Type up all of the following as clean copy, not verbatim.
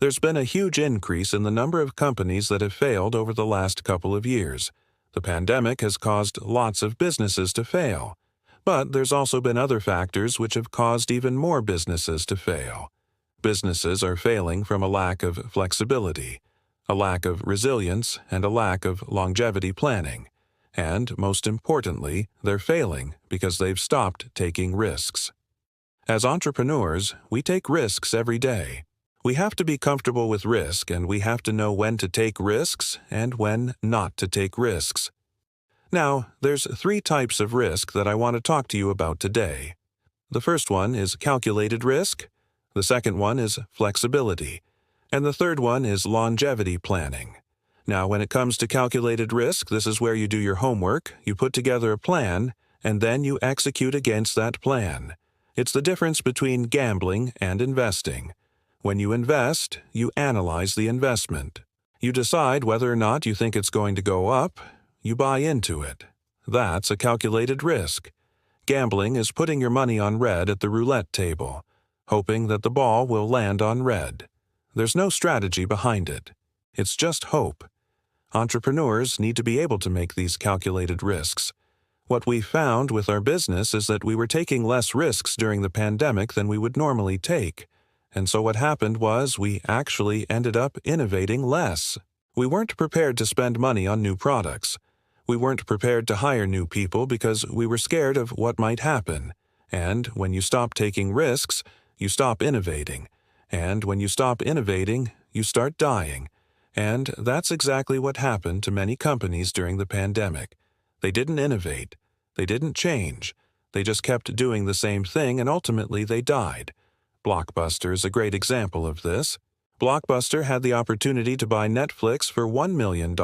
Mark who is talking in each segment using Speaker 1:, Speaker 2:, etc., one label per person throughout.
Speaker 1: There's been a huge increase in the number of companies that have failed over the last couple of years. The pandemic has caused lots of businesses to fail. But there's also been other factors which have caused even more businesses to fail. Businesses are failing from a lack of flexibility, a lack of resilience, and a lack of longevity planning. And, most importantly, they're failing because they've stopped taking risks. As entrepreneurs, we take risks every day. We have to be comfortable with risk, and we have to know when to take risks and when not to take risks. Now, there's 3 types of risk that I want to talk to you about today. The first one is calculated risk, the second one is flexibility, and the third one is longevity planning. Now, when it comes to calculated risk, this is where you do your homework, you put together a plan, and then you execute against that plan. It's the difference between gambling and investing. When you invest, you analyze the investment. You decide whether or not you think it's going to go up. You buy into it. That's a calculated risk. Gambling is putting your money on red at the roulette table, hoping that the ball will land on red. There's no strategy behind it. It's just hope. Entrepreneurs need to be able to make these calculated risks. What we found with our business is that we were taking less risks during the pandemic than we would normally take. And so what happened was we actually ended up innovating less. We weren't prepared to spend money on new products. We weren't prepared to hire new people because we were scared of what might happen. And when you stop taking risks, you stop innovating. And when you stop innovating, you start dying. And that's exactly what happened to many companies during the pandemic. They didn't innovate. They didn't change. They just kept doing the same thing, and ultimately they died. Blockbuster is a great example of this. Blockbuster had the opportunity to buy Netflix for $1 million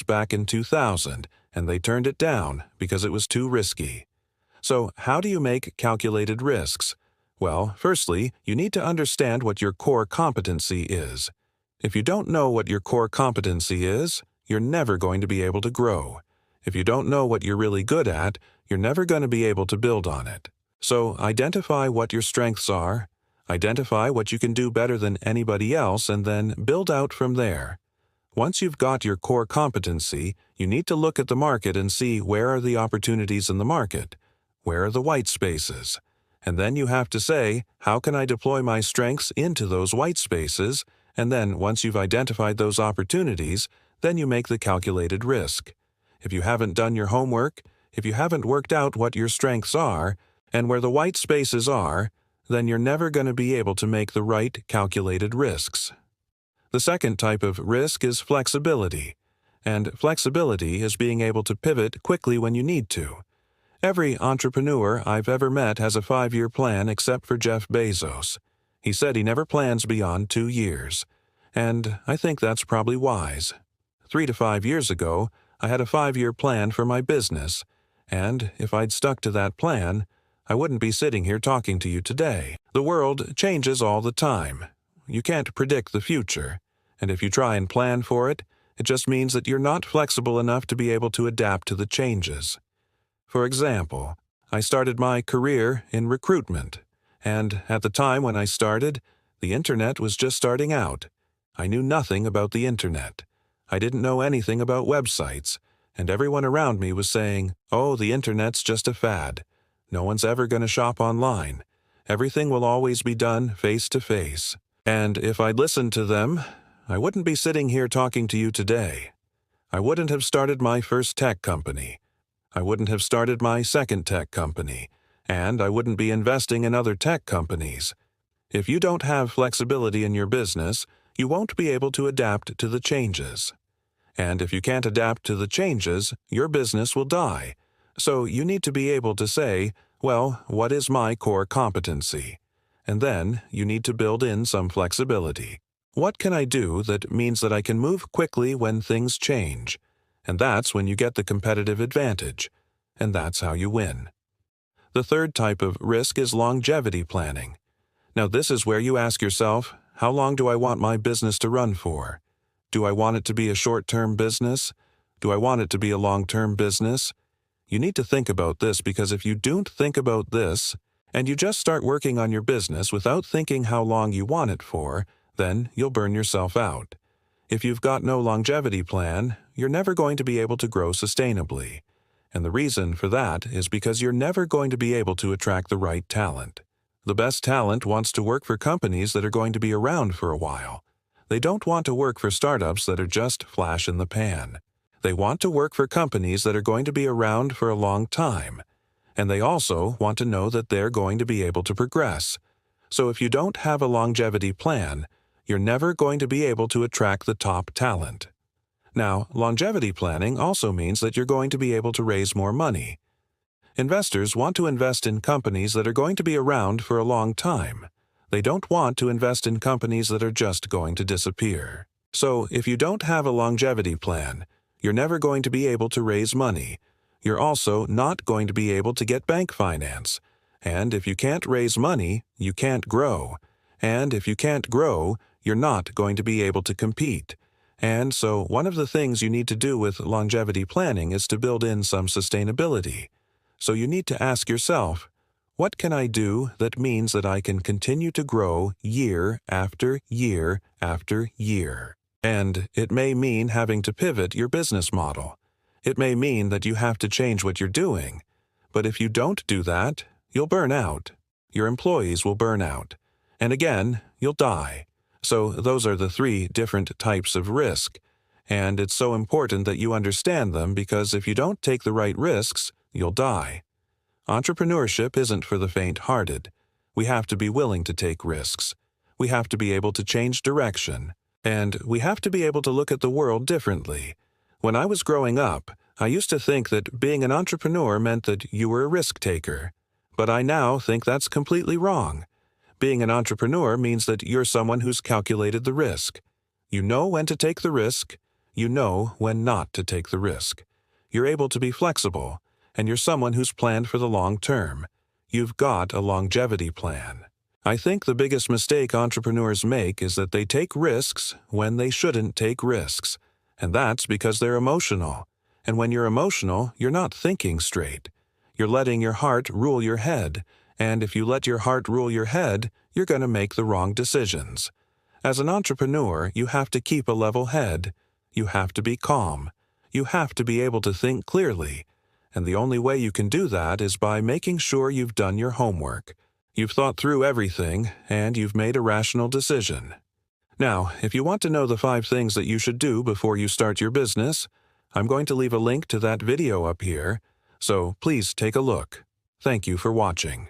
Speaker 1: back in 2000, and they turned it down because it was too risky. So, how do you make calculated risks? Well, firstly, you need to understand what your core competency is. If you don't know what your core competency is, you're never going to be able to grow. If you don't know what you're really good at, you're never going to be able to build on it. So, identify what your strengths are, identify what you can do better than anybody else, and then build out from there. Once you've got your core competency, you need to look at the market and see where are the opportunities in the market, where are the white spaces. And then you have to say, how can I deploy my strengths into those white spaces? And then once you've identified those opportunities, then you make the calculated risk. If you haven't done your homework, if you haven't worked out what your strengths are, and where the white spaces are, then you're never going to be able to make the right calculated risks. The second type of risk is flexibility. And flexibility is being able to pivot quickly when you need to. Every entrepreneur I've ever met has a 5-year plan except for Jeff Bezos. He said he never plans beyond 2 years. And I think that's probably wise. 3 to 5 years ago, I had a 5-year plan for my business. And if I'd stuck to that plan, I wouldn't be sitting here talking to you today. The world changes all the time. You can't predict the future. And if you try and plan for it, it just means that you're not flexible enough to be able to adapt to the changes. For example, I started my career in recruitment. And at the time when I started, the internet was just starting out. I knew nothing about the internet. I didn't know anything about websites. And everyone around me was saying, "Oh, the internet's just a fad. No one's ever going to shop online. Everything will always be done face to face." And if I'd listened to them, I wouldn't be sitting here talking to you today. I wouldn't have started my first tech company. I wouldn't have started my second tech company. And I wouldn't be investing in other tech companies. If you don't have flexibility in your business, you won't be able to adapt to the changes. And if you can't adapt to the changes, your business will die. So you need to be able to say, well, what is my core competency? And then you need to build in some flexibility. What can I do that means that I can move quickly when things change? And that's when you get the competitive advantage. And that's how you win. The third type of risk is longevity planning. Now this is where you ask yourself, how long do I want my business to run for? Do I want it to be a short-term business? Do I want it to be a long-term business? You need to think about this, because if you don't think about this, and you just start working on your business without thinking how long you want it for, Then you'll burn yourself out. If you've got no longevity plan, you're never going to be able to grow sustainably. And the reason for that is because you're never going to be able to attract the right talent. The best talent wants to work for companies that are going to be around for a while. They don't want to work for startups that are just flash in the pan. They want to work for companies that are going to be around for a long time. And they also want to know that they're going to be able to progress. So if you don't have a longevity plan, you're never going to be able to attract the top talent. Now, longevity planning also means that you're going to be able to raise more money. Investors want to invest in companies that are going to be around for a long time. They don't want to invest in companies that are just going to disappear. So, if you don't have a longevity plan, you're never going to be able to raise money. You're also not going to be able to get bank finance. And if you can't raise money, you can't grow. And if you can't grow, you're not going to be able to compete. And so one of the things you need to do with longevity planning is to build in some sustainability. So you need to ask yourself, what can I do that means that I can continue to grow year after year after year? And it may mean having to pivot your business model. It may mean that you have to change what you're doing. But if you don't do that, you'll burn out. Your employees will burn out. And again, you'll die. So those are the 3 different types of risk. And it's so important that you understand them because if you don't take the right risks, you'll die. Entrepreneurship isn't for the faint-hearted. We have to be willing to take risks. We have to be able to change direction. And we have to be able to look at the world differently. When I was growing up, I used to think that being an entrepreneur meant that you were a risk-taker. But I now think that's completely wrong. Being an entrepreneur means that you're someone who's calculated the risk. You know when to take the risk. You know when not to take the risk. You're able to be flexible, and you're someone who's planned for the long term. You've got a longevity plan. I think the biggest mistake entrepreneurs make is that they take risks when they shouldn't take risks. And that's because they're emotional. And when you're emotional, you're not thinking straight. You're letting your heart rule your head. And if you let your heart rule your head, you're going to make the wrong decisions. As an entrepreneur, you have to keep a level head. You have to be calm. You have to be able to think clearly. And the only way you can do that is by making sure you've done your homework. You've thought through everything, and you've made a rational decision. Now, if you want to know the 5 things that you should do before you start your business, I'm going to leave a link to that video up here, so please take a look. Thank you for watching.